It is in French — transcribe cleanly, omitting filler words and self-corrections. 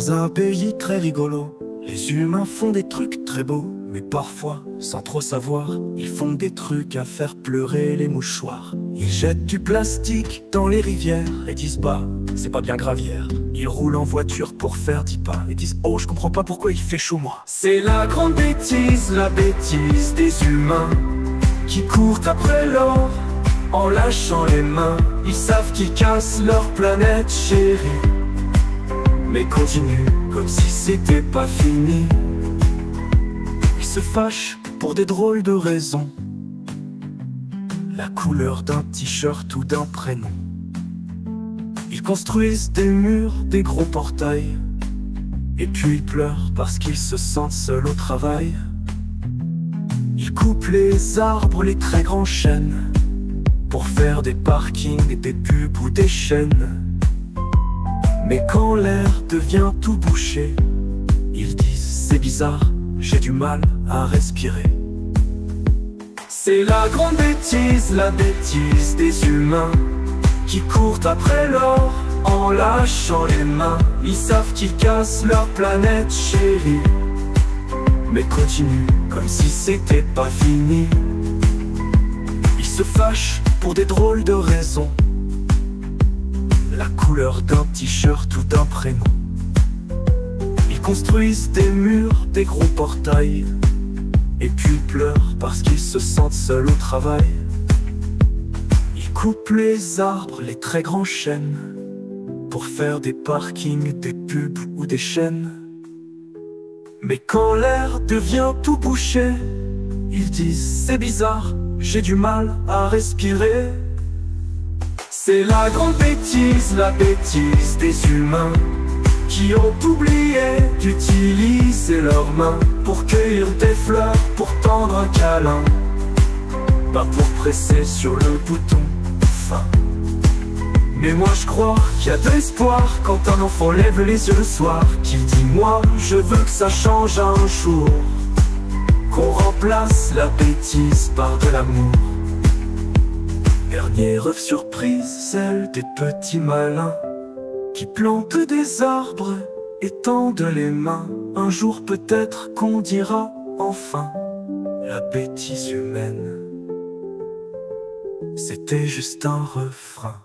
Dans un pays très rigolo, les humains font des trucs très beaux, mais parfois, sans trop savoir, ils font des trucs à faire pleurer les mouchoirs. Ils jettent du plastique dans les rivières et disent bah, c'est pas bien gravière. Ils roulent en voiture pour faire 10 pas et disent oh, je comprends pas pourquoi il fait chaud moi. C'est la grande bêtise, la bêtise des humains qui courent après l'or en lâchant les mains. Ils savent qu'ils cassent leur planète chérie, mais continuent comme si c'était pas fini. Ils se fâchent pour des drôles de raisons, la couleur d'un t-shirt ou d'un prénom. Ils construisent des murs, des gros portails, et puis ils pleurent parce qu'ils se sentent seuls au travail. Ils coupent les arbres, les très grands chênes, pour faire des parkings, des pubs ou des chaînes. Mais quand l'air devient tout bouché, ils disent c'est bizarre, j'ai du mal à respirer. C'est la grande bêtise, la bêtise des humains qui courent après l'or en lâchant les mains. Ils savent qu'ils cassent leur planète chérie, mais continuent comme si c'était pas fini. Ils se fâchent pour des drôles de raisons, la couleur d'un t-shirt ou d'un prénom. Ils construisent des murs, des gros portails, et puis ils pleurent parce qu'ils se sentent seuls au travail. Ils coupent les arbres, les très grands chênes, pour faire des parkings, des pubs ou des chaînes. Mais quand l'air devient tout bouché, ils disent c'est bizarre, j'ai du mal à respirer. C'est la grande bêtise, la bêtise des humains qui ont oublié d'utiliser leurs mains pour cueillir des fleurs, pour tendre un câlin, pas pour presser sur le bouton fin. Mais moi je crois qu'il y a de l'espoir quand un enfant lève les yeux le soir, qu'il dit moi je veux que ça change un jour, qu'on remplace la bêtise par de l'amour. Dernière œuvre surprise, celle des petits malins qui plantent des arbres et tendent les mains. Un jour peut-être qu'on dira enfin la bêtise humaine, c'était juste un refrain.